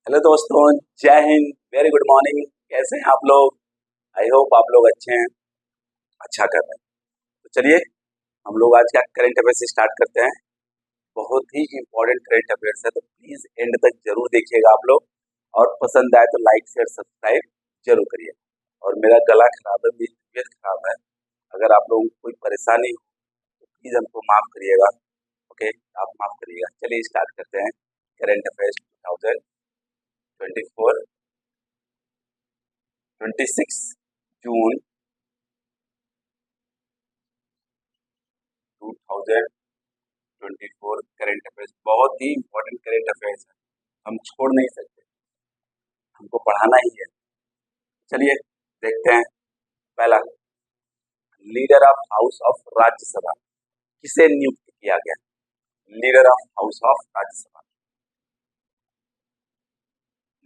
Hello दोस्तों, जय Hind, very good morning. कैसे हैं आप लोग? आई होप आप लोग अच्छे हैं, अच्छा कर रहे हैं। तो चलिए हम लोग आज का करंट अफेयर्स स्टार्ट करते हैं। बहुत ही इंपॉर्टेंट करंट अफेयर्स है, तो प्लीज एंड तक जरूर देखिएगा आप लोग, और पसंद आए तो लाइक शेयर सब्सक्राइब जरूर करिए। और मेरा गला खराब है, मेरी तबीयत खराब है, अगर आप लोगों को कोई परेशानी हो तो प्लीज हमको माफ करिएगा। ओके, आप माफ करिएगा। चलिए स्टार्ट करते हैं करंट अफेयर्स 2024, 26 जून 2024 करंट अफेयर्स। बहुत ही इंपॉर्टेंट करंट अफेयर्स है, हम छोड़ नहीं सकते, हमको पढ़ाना ही है। चलिए देखते हैं। पहला, leader of house of Rajya Sabha किसे नियुक्त किया गया? Leader of house of Rajya Sabha,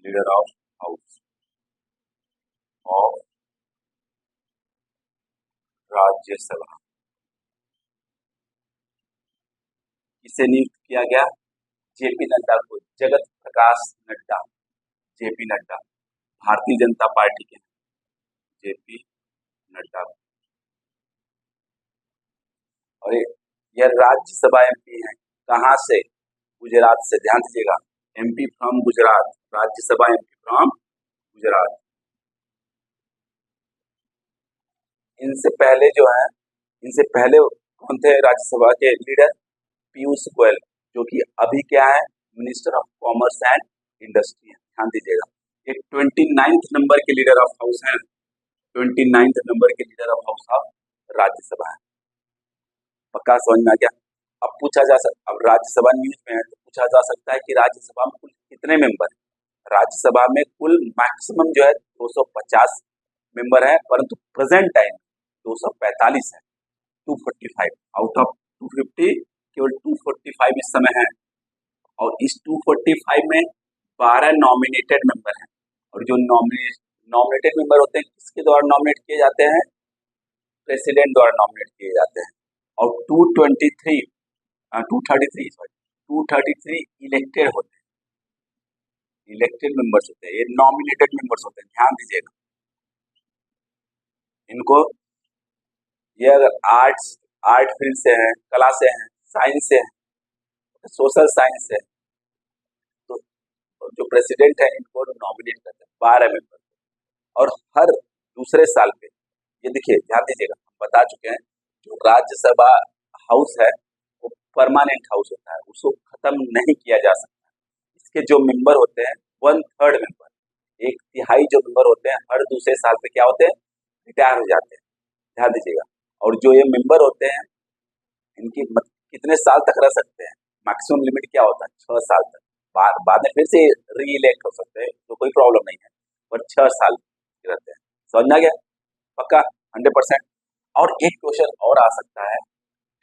leader of house of Rajya Sabha किसे नियुक्त किया गया? जेपी नड्डा को, जगत प्रकाश नड्डा, जेपी नड्डा, भारतीय जनता पार्टी के जेपी नड्डा। और यह राज्यसभा एमपी है, कहाँ से? गुजरात से। ध्यान दीजिएगा, MP from Gujarat, Rajya Sabha MP from Gujarat. इनसे पहले कौन थे राज्यसभा के लीडर? पीयूष गोयल, जो कि अभी क्या है? Minister of commerce and industry है। ध्यान दीजिएगा, ये 29th नंबर के लीडर ऑफ हाउस है, 29th नंबर के leader of house of Rajya Sabha है। पक्का समझ में आ गया? अब राज्यसभा न्यूज में है तो पूछा जा सकता है कि राज्यसभा में कुल कितने मेंबर हैं? राज्यसभा में कुल मैक्सिमम जो है 250 मेंबर है, परंतु प्रेजेंट टाइम 245 है। 245 आउट ऑफ 250, केवल 245 इस समय है। और इस 245 में 12 नॉमिनेटेड मेंबर हैं। और जो नॉमिनेटेड मेंबर होते हैं, किसके द्वारा नॉमिनेट किए जाते हैं? प्रेसिडेंट द्वारा नॉमिनेट किए जाते हैं। और 233 इलेक्टेड होते हैं, इलेक्टेड मेंबर्स होते हैं, ये नॉमिनेटेड मेंबर्स होते हैं। ध्यान दीजिएगा इनको। ये अगर आर्ट फील्ड से हैं, कला से हैं, साइंस से हैं, सोशल साइंस से, तो जो प्रेसिडेंट है इनको नॉमिनेट करते हैं 12 मेंबर। और हर दूसरे साल पे, ये देखिए ध्यान दीजिएगा, हम बता चुके हैं जो राज्यसभा हाउस है वो परमानेंट हाउस होता है, उसको खत्म नहीं किया जा सकता। इसके जो मेंबर होते हैं 1/3 मेंबर, 1/3 जो मेंबर होते हैं हर दूसरे साल पे क्या होते हैं? रिटायर हो जाते हैं। ध्यान दीजिएगा। और जो ये मेंबर होते हैं इनकी कितने साल तक रह सकते हैं? मैक्सिमम लिमिट क्या होता है? 6 साल तक। बाद में फिर से री इलेक्ट हो सकते हैं, तो कोई प्रॉब्लम नहीं है, पर 6 साल रहते हैं। समझ में आ गया? पक्का 100%। और एक क्वेश्चन और आ सकता है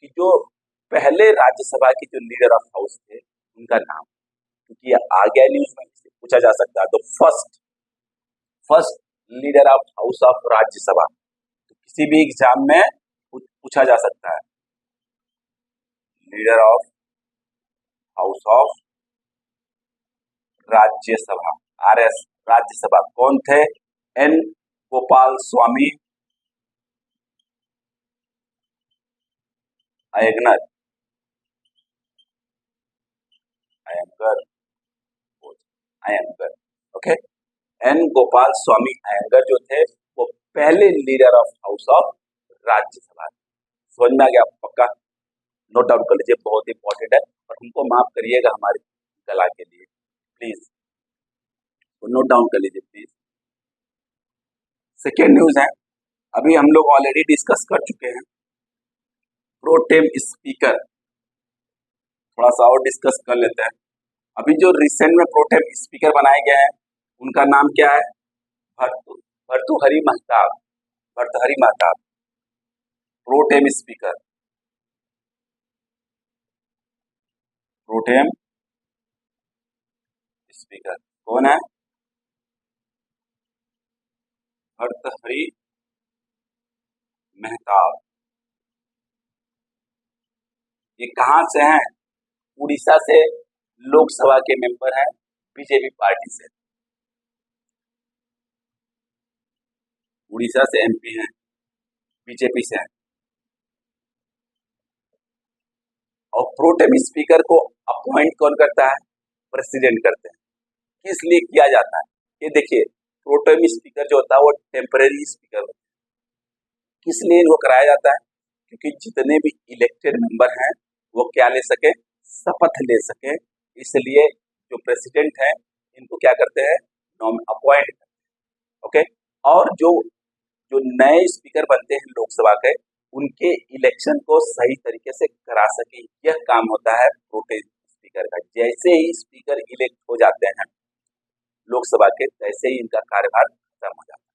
कि जो पहले राज्यसभा के जो लीडर ऑफ हाउस थे उनका नाम, क्योंकि आ गया न्यूज में, पूछा जा सकता है। तो first leader of house of Rajya Sabha, तो किसी भी एग्जाम में पूछा जा सकता है। Leader of house of Rajya Sabha, RS Rajya Sabha कौन थे? N Gopal Swami Iyengar, Iyengar. Okay, N Gopal Swami Iyengar जो थे वो पहले leader of house of Rajya Sabha. समझ में आ गया? पक्का नोट डाउन कर लीजिए, बहुत इंपॉर्टेंट है। और हमको माफ करिएगा हमारी कला के लिए, प्लीज नोट डाउन कर लीजिए प्लीज। सेकेंड न्यूज है, अभी हम लोग ऑलरेडी डिस्कस कर चुके हैं प्रोटेम स्पीकर, थोड़ा सा और डिस्कस कर लेते हैं। अभी जो रिसेंट में प्रोटेम स्पीकर बनाए गए हैं उनका नाम क्या है? Bhartruhari Mahtab, Bhartruhari Mahtab pro tem speaker, pro tem speaker कौन है? भर्तृहरि महताब। ये कहाँ से हैं? उड़ीसा से लोकसभा के मेंबर हैं, बीजेपी पार्टी से, उड़ीसा से एमपी हैं, बीजेपी से हैं। और प्रोटेम स्पीकर को अपॉइंट कौन करता है? प्रेसिडेंट करते हैं। किस लिए किया जाता है? ये देखिए, प्रोटेम स्पीकर जो होता है वो टेम्परेरी स्पीकर होता है। किस लिए वो कराया जाता है? क्योंकि जितने भी इलेक्टेड मेंबर हैं वो क्या ले सके? शपथ ले सके। इसलिए जो प्रेसिडेंट है इनको क्या करते हैं? अपॉइंट करते हैं। ओके। और जो जो नए स्पीकर बनते हैं लोकसभा के, उनके इलेक्शन को सही तरीके से करा सके, यह काम होता है प्रोटेम स्पीकर का। जैसे ही स्पीकर इलेक्ट हो जाते हैं लोकसभा के, तैसे ही इनका कार्यभार खत्म हो जाता है।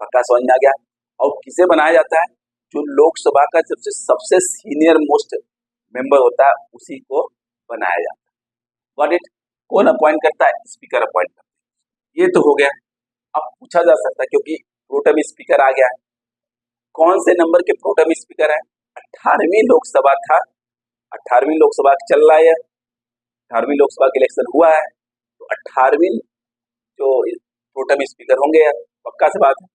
पक्का समझ में आ गया? और किसे बनाया जाता है? जो लोकसभा का सबसे सीनियर मोस्ट मेंबर होता है उसी को बनाया जाता है। Got it? कौन अपॉइंट करता है? स्पीकर अपॉइंट करता है। ये तो हो गया। अब पूछा जा सकता है, क्योंकि प्रोटेम स्पीकर आ गया है, कौन से नंबर के प्रोटेम स्पीकर है? 18वीं लोकसभा था, 18वीं लोकसभा चल रहा है, 18वीं लोकसभा का इलेक्शन हुआ है, तो 18वीं जो प्रोटेम स्पीकर होंगे यार, पक्का से बात है।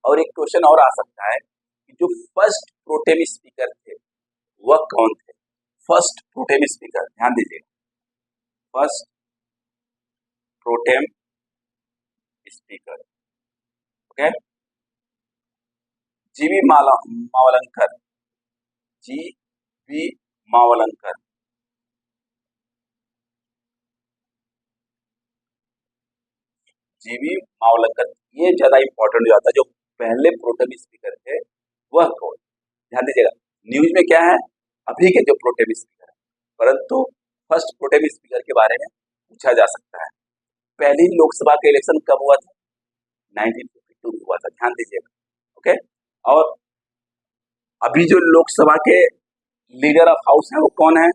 और एक क्वेश्चन और आ सकता है कि जो फर्स्ट प्रोटेम स्पीकर थे वह कौन थे? फर्स्ट प्रोटेम स्पीकर, ध्यान दीजिए, फर्स्ट प्रोटेम स्पीकर, ओके, जीवी मावलंकर, जी.वी. मावलंकर। जीवी मावलंकर, ये ज्यादा इंपॉर्टेंट हो जाता है। जो पहले प्रोटेम स्पीकर थे वह कौन? ध्यान दीजिएगा, न्यूज में क्या है? अभी के जो प्रोटेम स्पीकर है, परंतु फर्स्ट प्रोटेम स्पीकर के बारे में पूछा जा सकता है। पहली लोकसभा का इलेक्शन कब हुआ था? 1952 में हुआ था, ध्यान दीजिएगा। ओके। और अभी जो लोकसभा के लीडर ऑफ हाउस है वो कौन है?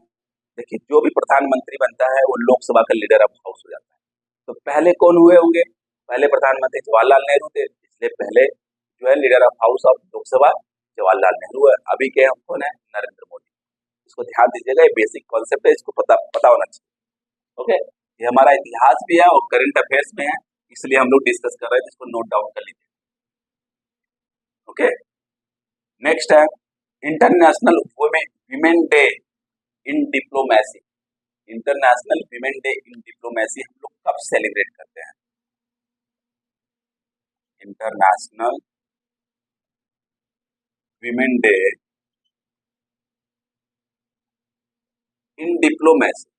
देखिए, जो भी प्रधानमंत्री बनता है वो लोकसभा का लीडर ऑफ हाउस हो जाता है। तो पहले कौन हुए होंगे? पहले प्रधानमंत्री जवाहरलाल नेहरू थे, इसलिए पहले जो है leader of house of Lok Sabha Jawaharlal Nehru है। अभी के कौन है? नरेंद्र मोदी। इसको ध्यान दीजिएगा, ये बेसिक कॉन्सेप्ट है, इसको पता होना चाहिए। ओके। ये हमारा इतिहास भी है और करंट अफेयर्स में है, इसलिए हम लोग डिस्कस कर रहे हैं, इसको नोट डाउन कर लीजिए। ओके। नेक्स्ट है international women day in diplomacy. International women day in diplomacy हम लोग कब सेलिब्रेट करते हैं? International women day in diplomacy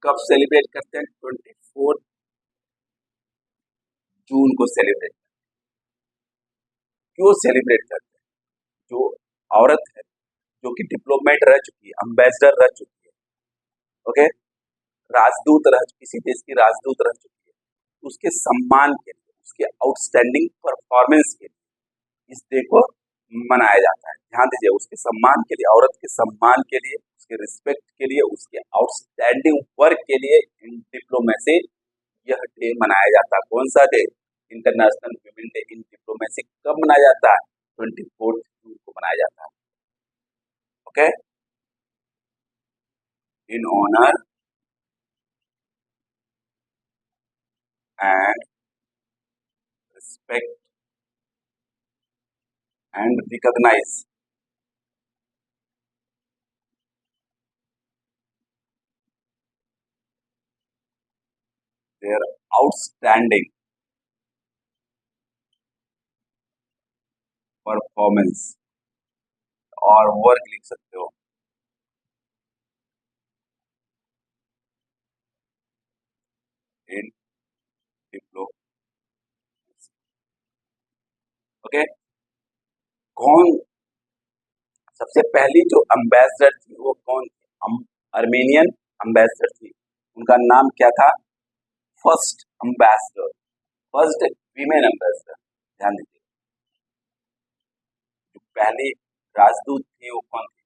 कब सेलिब्रेट करते हैं? 24 जून को सेलिब्रेट। क्यों सेलिब्रेट करते हैं? जो औरत है जो कि डिप्लोमेट रह चुकी है, अम्बेसडर रह चुकी है, ओके, राजदूत रह, किसी देश की राजदूत रह चुकी है, उसके सम्मान के लिए, उसके आउटस्टैंडिंग परफॉर्मेंस के लिए इस डे को मनाया जाता है। ध्यान दीजिए, उसके सम्मान के लिए, औरत के सम्मान के लिए, उसके रिस्पेक्ट के लिए, उसके आउटस्टैंडिंग वर्क के लिए इन डिप्लोमेसी यह डे मनाया जाता है। कौन सा day? International women day in diplomacy कब मनाया जाता है? 24 जून को मनाया जाता है। Okay. In honour and respect and recognise their outstanding performance, और वर्क लिख सकते हो, इन डिप्लोमेसी। ओके। कौन सबसे पहली जो अम्बेसडर थी वो कौन थी? अर्मेनियन अम्बेसडर थी। उनका नाम क्या था? First ambassador, first female ambassador. ध्यान दीजिए, जो पहली राजदूत थी वो कौन थी?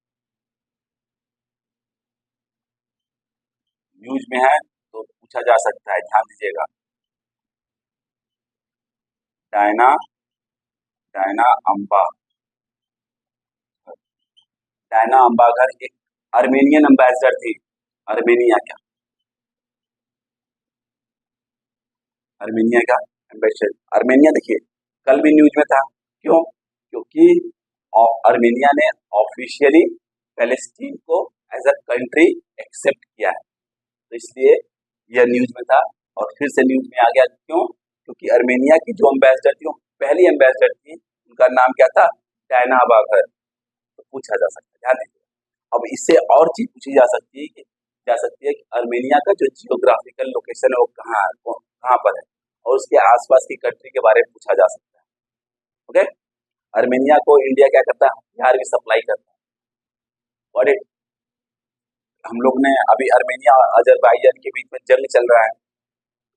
न्यूज में है तो पूछा जा सकता है, ध्यान दीजिएगा। डायना, डायना अम्बा, डायना अम्बागर एक अर्मेनियन एम्बेसडर थी। अर्मेनिया क्या, अर्मेनिया का एम्बेसडर। अर्मेनिया देखिए कल भी न्यूज में था, क्यों? क्योंकि अर्मेनिया ने ऑफिशियली पैलेस्टीन को एज अ कंट्री एक्सेप्ट किया है, तो इसलिए यह न्यूज में था और फिर से न्यूज में आ गया। क्यों? क्योंकि अर्मेनिया की जो एम्बेसडर थी वो पहली एम्बेसडर थी, उनका नाम क्या था? डायना बागर। तो पूछा जा सकता है, ध्यान दीजिए। अब इससे और चीज पूछी जा सकती है कि अर्मेनिया का जो जियोग्राफिकल लोकेशन है वो कहाँ पर है, और उसके आसपास की कंट्री के बारे में पूछा जा सकता है। ओके, अर्मेनिया को इंडिया क्या करता है? हथियार भी सप्लाई करता है। और हम लोग ने अभी अर्मेनिया और अजरबैजान के बीच में जंग चल रहा है,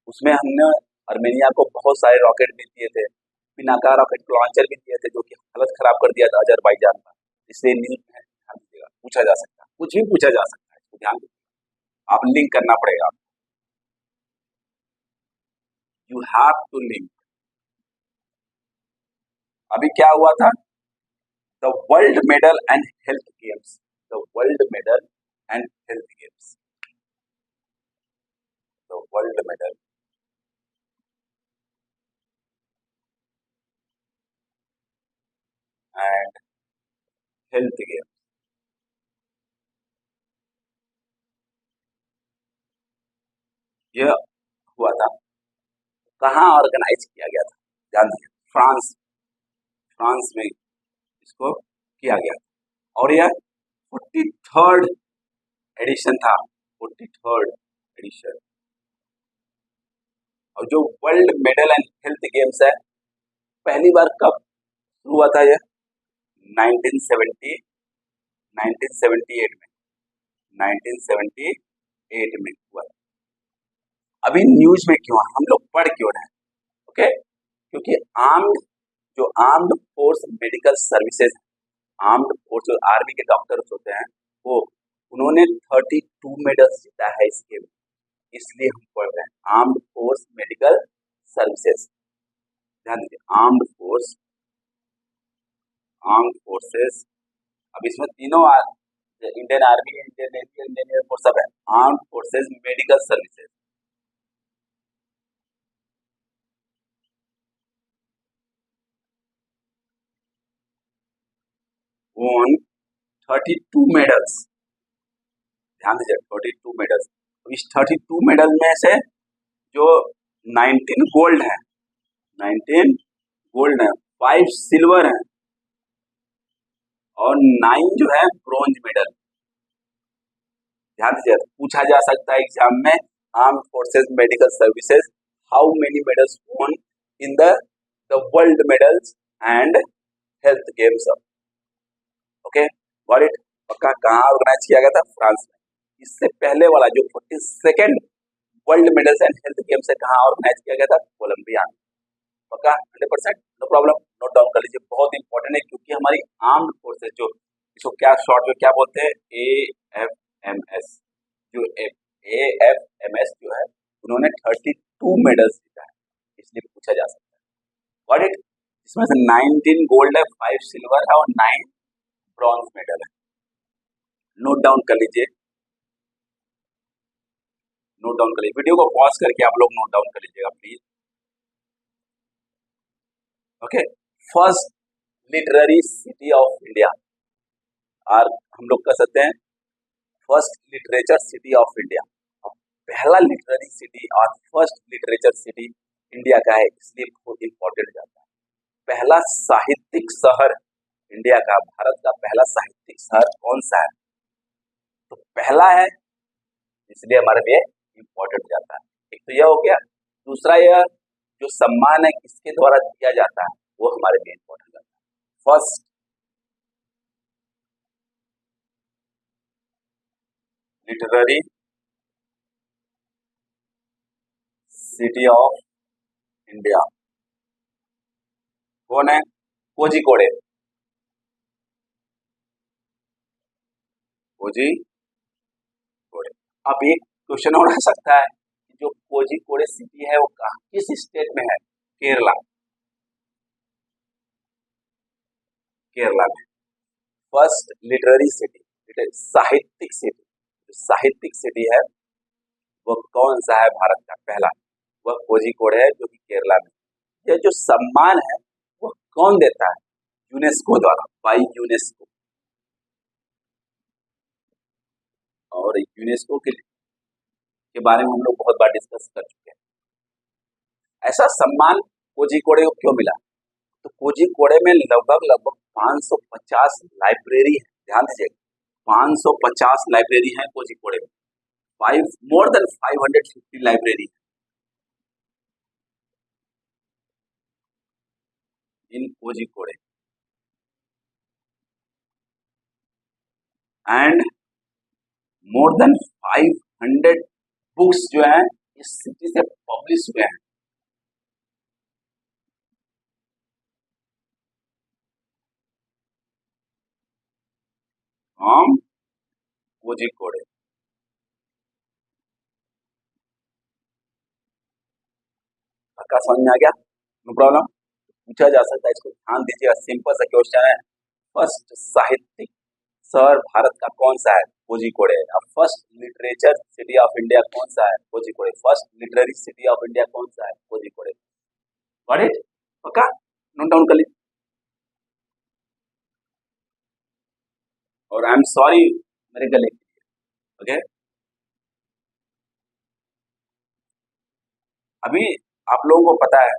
उसमें हमने अर्मेनिया को बहुत सारे रॉकेट भी दिए थे, पिनाका रॉकेट लॉन्चर भी दिए थे, जो कि हालत खराब कर दिया था अजरबैजान का। इसलिए न्यूज में ध्यान दीजिएगा, पूछा जा सकता है, कुछ भी पूछा जा सकता है, इसको ध्यान दीजिएगा। आप लिंक करना पड़ेगा, यू हैव टू लिंक। अभी क्या हुआ था? The world medal and health games, the world medal and health games, the world medal and health games, यह हुआ था, कहाँ ऑर्गेनाइज किया गया था? ध्यान दीजिए, फ्रांस, फ्रांस में इसको किया गया और यह 43rd एडिशन था, 43rd एडिशन। और जो world medal and health games है, पहली बार कब शुरू हुआ था? यह 1970 1978 में, 1978 में हुआ था। अभी न्यूज में क्यों है, हम लोग पढ़ क्यों रहे हैं? ओके, क्योंकि armed force medical services, armed force जो आर्मी के डॉक्टर्स होते हैं, वो उन्होंने 32 मेडल्स जीता है इस गेम में, इसलिए हम पढ़ रहे हैं आर्म्ड फोर्स मेडिकल सर्विसेज। ध्यान दीजिए, आर्म्ड फोर्सेस। अब इसमें तीनों Indian army, Indian navy, Indian air force सब है। Armed forces medical services won 32 medals. ध्यान दीजिए, 32 मेडल्स। तो इस 32 मेडल में से जो 19 गोल्ड है, 19 गोल्ड है, 5 सिल्वर है और 9 जो है ब्रॉन्ज मेडल। ध्यान दीजिए, पूछा जा सकता है एग्जाम में, arm forces medical services how many medals von in the world medals and health games. Okay, got it. पक्का, कहाँ ऑर्गेनाइज किया गया था? फ्रांस में। इससे पहले वाला जो 42nd world medals and health games है, कहाँ ऑर्गेनाइज किया गया था? कोलंबिया में। पक्का, 100%, नो प्रॉब्लम, नोट डाउन कर लीजिए, बहुत इंपॉर्टेंट है, क्योंकि हमारी आर्म्ड फोर्सेज जो, इसको क्या शॉर्ट में क्या बोलते हैं? AFMS। जो AFMS जो है, उन्होंने 32 मेडल्स जीता है, इसलिए पूछा जा सकता है। Got it. इसमें से 19 गोल्ड है, 5 सिल्वर है और 9 ब्रॉन्ज मेडल है। नोट डाउन कर लीजिए, नोट डाउन कर लीजिए, वीडियो को पॉज करके आप लोग नोट डाउन कर लीजिएगा please. Okay, first literary city of India, और हम लोग कह सकते हैं first literature city of India. पहला लिटरेरी सिटी और फर्स्ट लिटरेचर सिटी इंडिया का है, इसलिए बहुत इंपॉर्टेंट जाता है। पहला साहित्यिक शहर इंडिया का, भारत का पहला साहित्यिक शहर कौन सा है? तो पहला है, इसलिए हमारे लिए इंपॉर्टेंट जाता है। एक तो यह हो गया, दूसरा यह जो सम्मान है किसके द्वारा दिया जाता है, वो हमारे लिए इंपॉर्टेंट जाता है। First literary city of India कौन है? कोझिकोडे, कोझिकोडे। अब एक क्वेश्चन और आ सकता है, जो कोझिकोडे सिटी है वो कहाँ, किस स्टेट में है? केरला, केरला में। फर्स्ट लिटरेरी सिटी, साहित्यिक सिटी, साहित्यिक सिटी है वो कौन सा है भारत का? पहला वह कोझिकोड है जो कि केरला में। यह जो सम्मान है वो कौन देता है? यूनेस्को द्वारा, बाई यूनेस्को। और यूनेस्को के बारे में हम लोग बहुत बार डिस्कस कर चुके हैं। ऐसा सम्मान कोझिकोडे को क्यों मिला? तो कोझिकोडे में लगभग 550 लाइब्रेरी है। ध्यान दीजिएगा, 550 लाइब्रेरी है कोझिकोडे में। More than 550 library in Kozhikode and more than 500 books जो है इस सिटी से पब्लिश हुए हैं। हम कोझिकोडे। पक्का समझ में आ गया? No problem. पूछा जा सकता है, इसको ध्यान दीजिएगा, सिंपल सा क्वेश्चन है। फर्स्ट साहित्यिक शहर भारत का कौन सा है? कोझिकोडे। अब first literature city of India कौन सा है? Kozhikode. First literary city of India कौन सा है? कोझिकोडे। Got it? पक्का नोट डाउन कर लीजिए। और आई एम सॉरी मेरे गले के लिए। ओके, अभी आप लोगों को पता है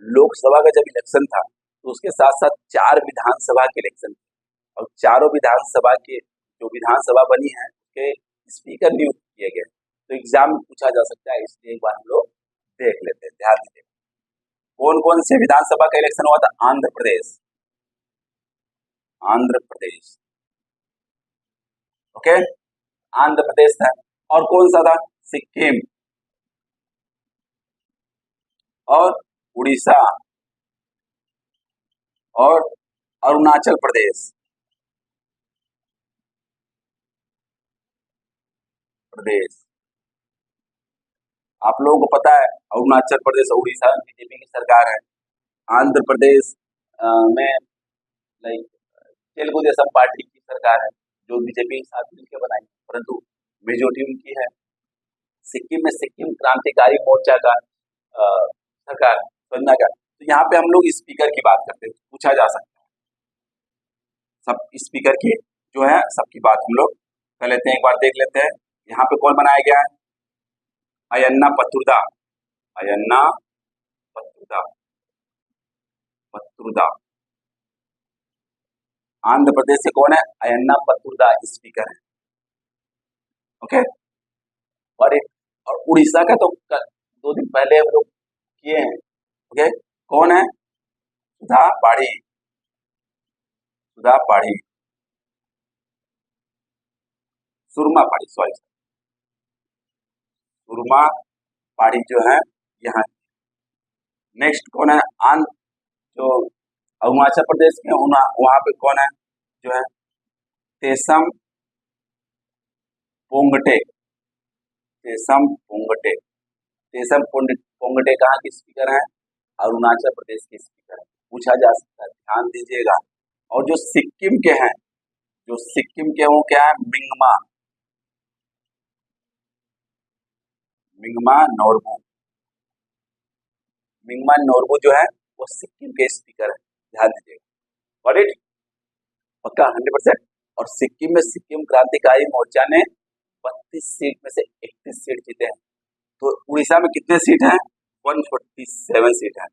लोकसभा का जब इलेक्शन था तो उसके साथ साथ 4 विधानसभा के इलेक्शन थे, और चारों विधानसभा के जो विधानसभा बनी है उसके स्पीकर नियुक्त किए गए। तो एग्जाम में पूछा जा सकता है, इसलिए एक बार हम लोग देख लेते हैं। ध्यान दीजिए, कौन कौन से विधानसभा का इलेक्शन हुआ था? आंध्र प्रदेश, आंध्र प्रदेश। ओके, आंध्र प्रदेश था। और कौन सा था? सिक्किम और उड़ीसा और अरुणाचल प्रदेश, प्रदेश। आप लोगों को पता है अरुणाचल प्रदेश और उड़ीसा में बीजेपी की सरकार है। आंध्र प्रदेश में लाइक तेलुगु देशम पार्टी की सरकार है जो बीजेपी के साथ मिलकर बनाई, परंतु मेजोरिटी उनकी है। सिक्किम में सिक्किम क्रांतिकारी मोर्चा का सरकार बनना का। तो यहाँ पे हम लोग स्पीकर की बात करते हैं, पूछा जा सकता है सब स्पीकर की जो है सबकी बात हम लोग कर लेते हैं। एक बार देख लेते हैं यहाँ पे कौन बनाया गया है? अयन्ना पत्तुरदा, अयन्ना पत्तुरदा, पत्तुरदा। आंध्र प्रदेश से कौन है? अयन्ना पत्तुरदा स्पीकर है। ओके, और एक और उड़ीसा का तो 2 दिन पहले हम लोग किए हैं। ओके, कौन है? सुधा पाढ़ी, सुधा पाढ़ी, सुरमा पाढ़ी, सॉरी, सुरमा पाढ़ी जो है यहाँ। नेक्स्ट कौन है? आंध्र जो अरुणाचल प्रदेश में वहां पे कौन है जो है? तेसम पोंगटे, तेसम पोंगटे। तेसम पोंगटे कहाँ के स्पीकर हैं? अरुणाचल प्रदेश के स्पीकर हैं। पूछा जा सकता है, ध्यान दीजिएगा। और जो सिक्किम के हैं, जो सिक्किम के वो क्या है? मिंगमा, मिंगमा नोरबू, मिंगमा नोरबू जो है वो सिक्किम के स्पीकर है। ध्यान दीजिएगा, गॉट इट? पक्का 100%। और सिक्किम में सिक्किम क्रांतिकारी मोर्चा ने 32 सीट में से 31 सीट जीते हैं। तो उड़ीसा में कितने सीट हैं? 147 सीट है।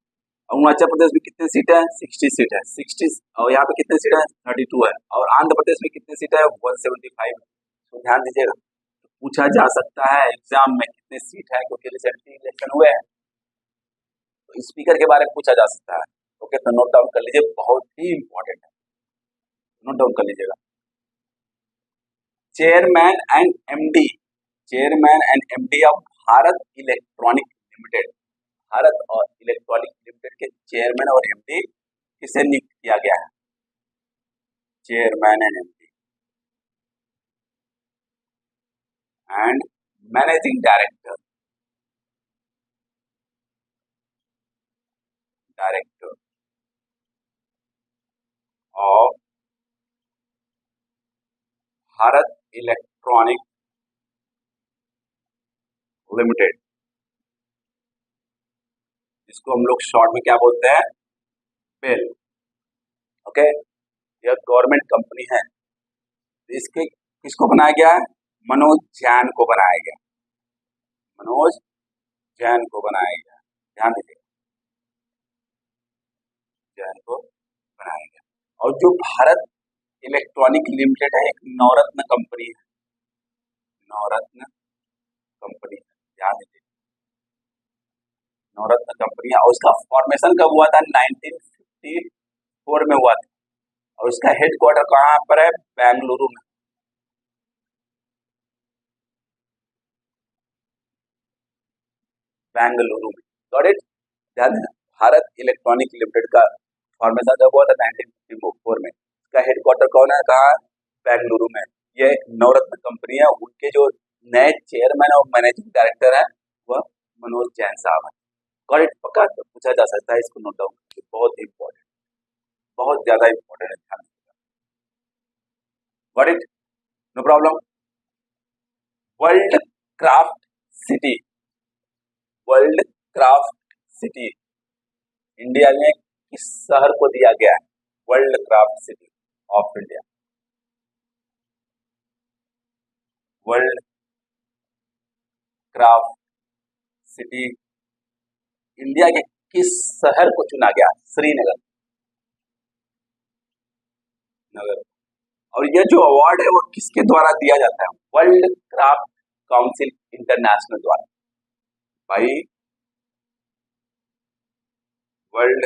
अरुणाचल प्रदेश में कितने सीट है? 60 सीट है, 60। और यहाँ पे कितने सीट है? 32 है। और आंध्र प्रदेश में कितने सीट है? 175। तो ध्यान दीजिएगा, पूछा जा सकता है एग्जाम में कितने सीट है, क्योंकि रिसेंटली इलेक्शन हुए हैं तो स्पीकर के बारे में पूछा जा सकता है। ओके, तो नोट डाउन कर लीजिए, बहुत ही इंपॉर्टेंट है, नोट डाउन कर लीजिएगा। Chairman and MD, chairman and MD of Bharat electronic limited, Bharat और इलेक्ट्रॉनिक लिमिटेड के चेयरमैन और एमडी किसे नियुक्त किया गया है? Chairman and MD and managing director, director of Bharat electronic limited, जिसको हम लोग शॉर्ट में क्या बोलते हैं, बेल। ओके, यह गवर्नमेंट कंपनी है। इसके किसको बनाया गया है, मनोज जैन को बनाया गया, मनोज जैन को बनाया गया, ध्यान दीजिए, जैन को बनाया गया। और जो भारत इलेक्ट्रॉनिक लिमिटेड है, एक नवरत्न कंपनी है, नवरत्न कंपनी है, ध्यान दीजिए, नवरत्न कंपनी है। और उसका फॉर्मेशन कब हुआ था, 1954 में हुआ था। और उसका हेडक्वार्टर कहाँ पर है, बेंगलुरु में। बेंगलुरु में, गॉट इट, ध्यान देना। भारत इलेक्ट्रॉनिक लिमिटेड का फॉर्मेशन जब हुआ था 1954 में। इसका हेडक्वार्टर कौन है, कहाँ, बेंगलुरु में। ये एक नवरत्न कंपनी है। उनके जो नए चेयरमैन और मैनेजिंग डायरेक्टर है वह मनोज जैन साहब है। गॉट इट, पक्का तो पूछा जा सकता है, इसको नोट डाउन, बहुत ही इंपॉर्टेंट, बहुत ज्यादा इंपॉर्टेंट है, ध्यान। Got it, no problem. World craft city, world craft city India में किस शहर को दिया गया है, world craft city of India, world craft city India के किस शहर को चुना गया, श्रीनगर, नगर। और ये जो अवार्ड है वो किसके द्वारा दिया जाता है, वर्ल्ड क्राफ्ट काउंसिल इंटरनेशनल द्वारा। भाई, वर्ल्ड,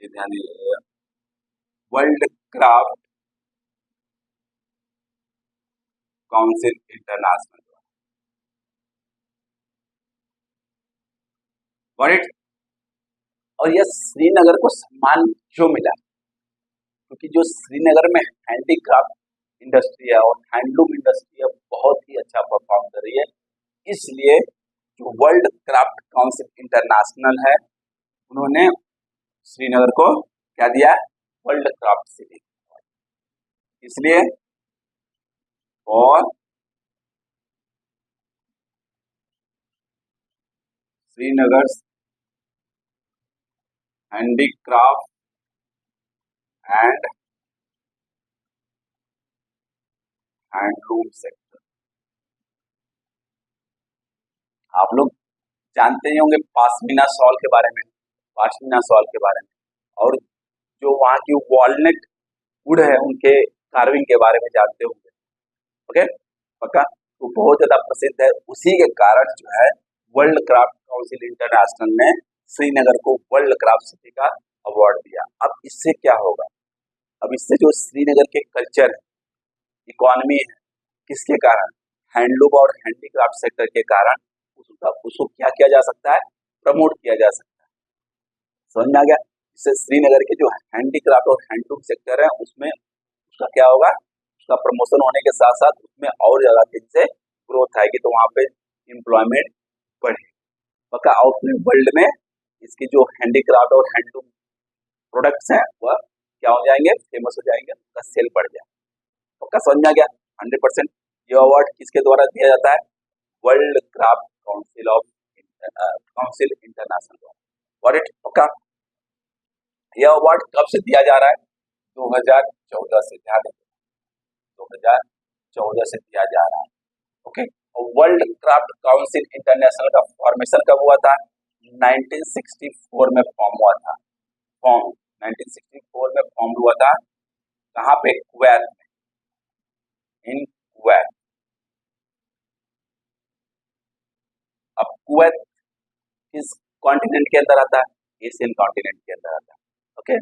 ये ध्यान दीजिएगा, वर्ल्ड क्राफ्ट काउंसिल इंटरनेशनल द्वारा। Got it. और यह श्रीनगर को सम्मान क्यों मिला, क्योंकि जो श्रीनगर में हैंडीक्राफ्ट इंडस्ट्री है और हैंडलूम इंडस्ट्री है, बहुत ही अच्छा परफॉर्म कर रही है। इसलिए जो वर्ल्ड क्राफ्ट काउंसिल इंटरनेशनल है, उन्होंने श्रीनगर को क्या दिया, वर्ल्ड क्राफ्ट सिटी। इसलिए और Srinagar handicraft and handloom sector. आप लोग जानते ही होंगे पाशमीना शॉल के बारे में, पाशमीना शॉल के बारे में, और जो वहाँ की वॉलनट वुड है उनके कार्विंग के बारे में जानते होंगे। ओके, पक्का, तो बहुत ज्यादा प्रसिद्ध है। उसी के कारण जो है वर्ल्ड क्राफ्ट काउंसिल इंटरनेशनल ने श्रीनगर को वर्ल्ड क्राफ्ट सिटी का अवार्ड दिया। अब इससे क्या होगा, अब इससे जो श्रीनगर के कल्चर है, इकोनॉमी है, किसके कारण, हैंडलूम और हैंडीक्राफ्ट सेक्टर के कारण उसको क्या किया जा सकता है, प्रमोट किया जा सकता है। समझ में आ गया। इससे श्रीनगर के जो हैंडीक्राफ्ट और हैंडलूम सेक्टर है उसमें उसका क्या होगा, उसका प्रमोशन होने के साथ साथ उसमें और ज्यादा तेजी से ग्रोथ आएगी, तो वहां पे एम्प्लॉयमेंट बढ़ेगी। पक्का, और पूरे वर्ल्ड में इसकी जो हैंडीक्राफ्ट और हैंडलूम प्रोडक्ट्स हैं वह क्या हो जाएंगे, फेमस हो जाएंगे, उसका सेल बढ़ जाएगा। पक्का समझ में आ गया, 100%। ये अवार्ड किसके द्वारा दिया जाता है, world craft council of council international द्वारा। गॉट इट, पक्का। यह अवार्ड कब से दिया जा रहा है, 2014 से, ध्यान दें, 2014 से दिया जा रहा है। ओके, और वर्ल्ड क्राफ्ट काउंसिल इंटरनेशनल का फॉर्मेशन कब हुआ था, 1964 में फॉर्म हुआ था, फॉर्म 1964 में फॉर्म हुआ था। कहाँ पे, कुवैत में, इन कुवैत। अब कुवैत किस कॉन्टिनेंट के अंदर आता है, एशियन कॉन्टिनेंट के अंदर आता है। ओके,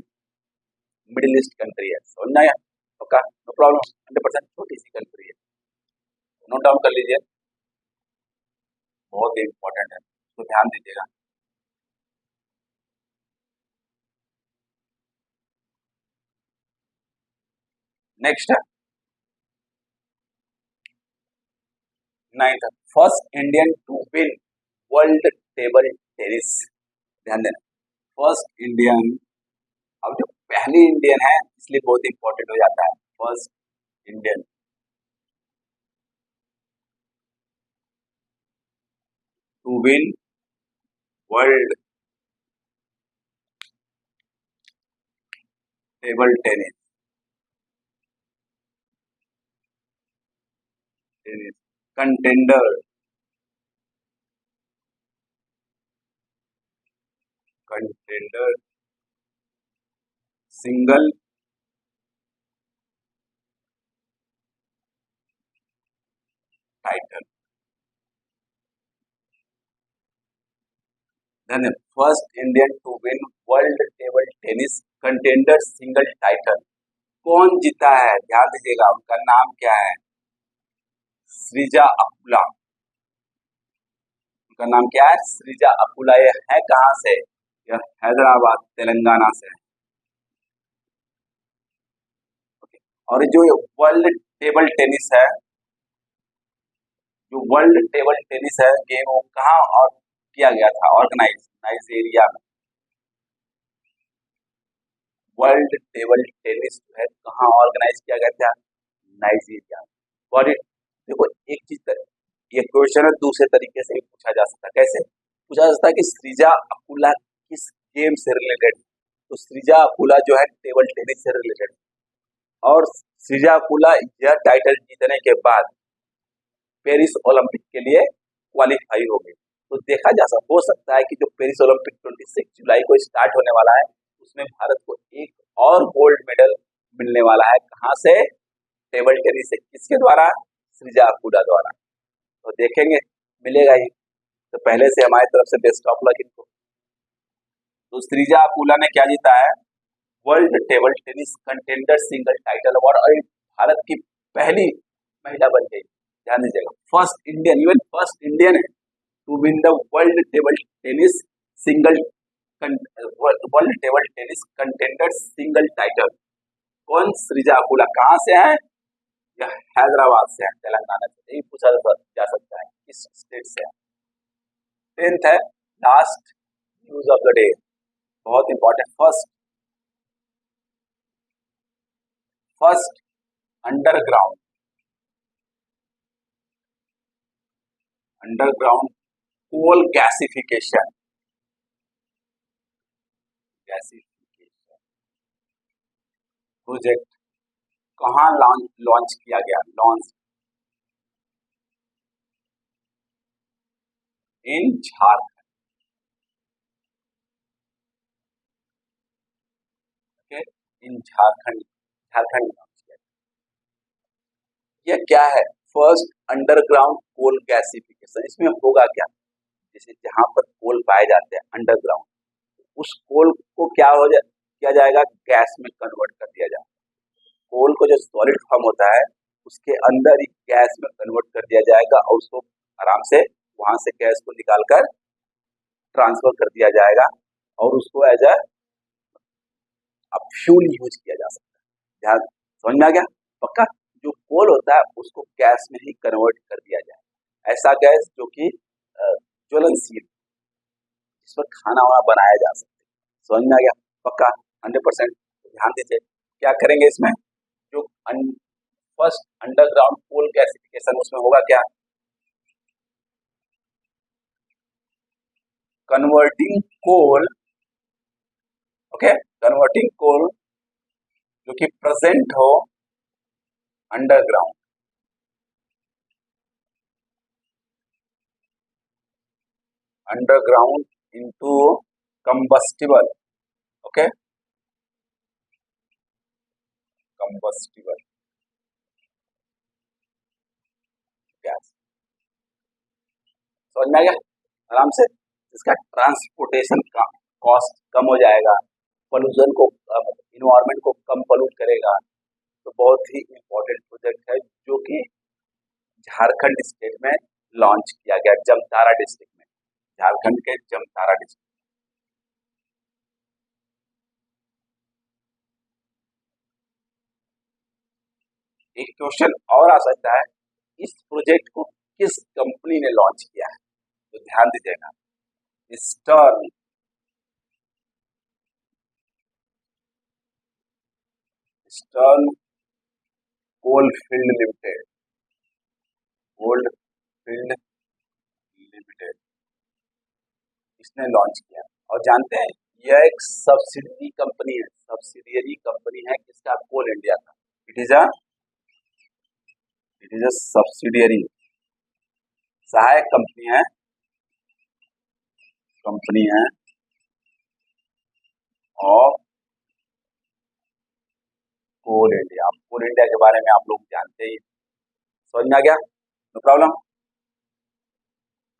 मिडिल ईस्ट कंट्री है, समझना है, ओके, नो प्रॉब्लम, 100%, छोटी सी कंट्री है, नोट डाउन कर लीजिए, बहुत इंपॉर्टेंट है, तो ध्यान दीजिएगा। नेक्स्ट है ninth, first Indian to win world table tennis. ध्यान देना, फर्स्ट इंडियन, अब जो पहली इंडियन है इसलिए बहुत इंपॉर्टेंट हो जाता है, first Indian to win world table tennis tennis contender contender single title. Then first Indian to win world table tennis contender single title. कौन जीता है, ध्यान दीजिएगा, उनका नाम क्या है? सृजा अकुला। उनका नाम क्या है? सृजा अकुला। ये है कहाँ से? यह हैदराबाद तेलंगाना से है। और जो वर्ल्ड टेबल टेनिस है, जो वर्ल्ड टेबल टेनिस है गेम, वो कहाँ और किया गया था? ऑर्गेनाइज नाइजीरिया में। वर्ल्ड टेबल टेनिस जो है कहाँ ऑर्गेनाइज किया गया था? नाइजीरिया में। और देखो एक चीज, ये क्वेश्चन है दूसरे तरीके से भी पूछा जा सकता है। कैसे पूछा जा सकता है कि सृजा अकुला किस गेम से रिलेटेड? तो सृजा अकुला जो है टेबल टेनिस से रिलेटेड, और सृजा अकुला यह टाइटल जीतने के बाद पेरिस ओलंपिक के लिए क्वालिफाई हो गई। तो देखा जा सकता, हो सकता है कि जो पेरिस ओलंपिक 26 जुलाई को स्टार्ट होने वाला है, उसमें भारत को एक और गोल्ड मेडल मिलने वाला है। कहाँ से? टेबल टेनिस से। किसके द्वारा? सृजा अकुला द्वारा। तो देखेंगे, मिलेगा ही। तो पहले से हमारी तरफ से बेस्ट ऑफ लक इनको। तो सृजा अकुला ने क्या जीता है? World table tennis contender single title award, और भारत की पहली महिला बन गई। ध्यान दीजिएगा, first Indian, even first Indian है to win the world table tennis single world table tennis contender single title. कौन? सृजा अकुला। कहाँ से है? यह हैदराबाद से है, तेलंगाना से। यही पूछा जा सकता है किस स्टेट से है। 10th है, last news of the day, बहुत important. First underground underground coal gasification gasification project कहाँ लॉन्च किया गया? Launch in Jharkhand. Okay, in Jharkhand, Jharkhand में लॉन्च किया। यह क्या है? First underground coal gasification. इसमें होगा क्या? जैसे जहां पर कोल पाए जाते हैं अंडरग्राउंड, उस कोल को क्या हो जाए, किया जाएगा? गैस में कन्वर्ट कर दिया जाएगा। कोल को जो सॉलिड फॉर्म होता है, उसके अंदर ही गैस में कन्वर्ट कर दिया जाएगा, और उसको आराम से वहां से गैस को निकालकर ट्रांसफर कर दिया जाएगा, और उसको एज अ फ्यूल यूज किया जा सकता है। ध्यान, समझ में आ गया? पक्का? जो कोल होता है उसको गैस में ही कन्वर्ट कर दिया जाए, ऐसा गैस जो कि ज्वलनशील, जिस पर खाना वाना बनाया जा सकता है। समझ में आ गया? पक्का? 100%। ध्यान दीजिए, क्या करेंगे इसमें? जो फर्स्ट अंडरग्राउंड कोल गैसिफिकेशन, उसमें होगा क्या? कन्वर्टिंग कोल, ओके, कन्वर्टिंग कोल जो कि प्रेजेंट हो underground, underground into combustible, okay, combustible gas. समझ में आ गया? आराम से। इसका ट्रांसपोर्टेशन का कॉस्ट कम हो जाएगा, पोल्यूशन को, इन्वायरमेंट को कम पोल्यूट करेगा। तो बहुत ही इम्पोर्टेंट प्रोजेक्ट है, जो कि झारखंड स्टेट में लॉन्च किया गया, जमतारा डिस्ट्रिक्ट में, झारखंड के जमतारा डिस्ट्रिक्ट। एक क्वेश्चन और आ सकता है, इस प्रोजेक्ट को किस कंपनी ने लॉन्च किया है? तो ध्यान दीजिएगा, Eastern, Eastern Coalfield Limited, Coalfield Limited इसने लॉन्च किया। और जानते हैं यह एक सब्सिडरी कंपनी है, सब्सिडियरी कंपनी है किसका, कोल इंडिया का। इट इज अ सब्सिडियरी, सहायक कंपनी है of Coal India. Coal India के बारे में आप लोग जानते ही, समझ में आ गया, नो प्रॉब्लम,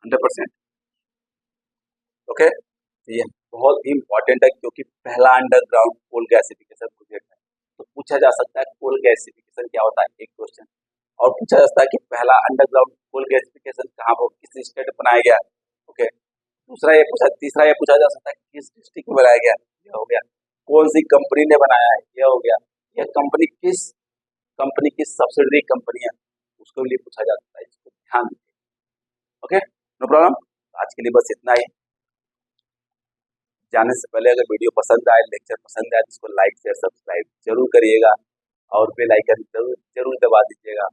100%। ओके, ये बहुत ही इंपॉर्टेंट है क्योंकि पहला अंडरग्राउंड कोल गैसिफिकेशन प्रोजेक्ट है। तो पूछा जा सकता है कोल गैसिफिकेशन क्या होता है, एक क्वेश्चन। और पूछा जा सकता है कि पहला अंडरग्राउंड कोल गैसिफिकेशन कहाँ पर, किस स्टेट में बनाया गया। ओके, तीसरा ये पूछा जा सकता है किस डिस्ट्रिक्ट में बनाया गया, ये हो गया। कौन सी कंपनी ने बनाया है, ये हो गया। यह कंपनी की सब्सिडरी कंपनी है, उसको लिए पूछा जा सकता है, इसको ध्यान दीजिए। Okay, no problem. आज के लिए बस इतना ही। जाने से पहले अगर वीडियो पसंद आए, लेक्चर पसंद आए तो इसको लाइक शेयर सब्सक्राइब जरूर करिएगा और बेल आइकन जरूर दबा दीजिएगा,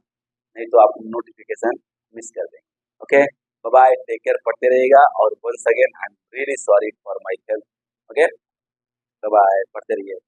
नहीं तो आप नोटिफिकेशन मिस कर देंगे। Okay, bye bye, take care, पढ़ते रहिएगा। और once again I am really sorry for my health. Okay, bye bye, पढ़ते रहिए।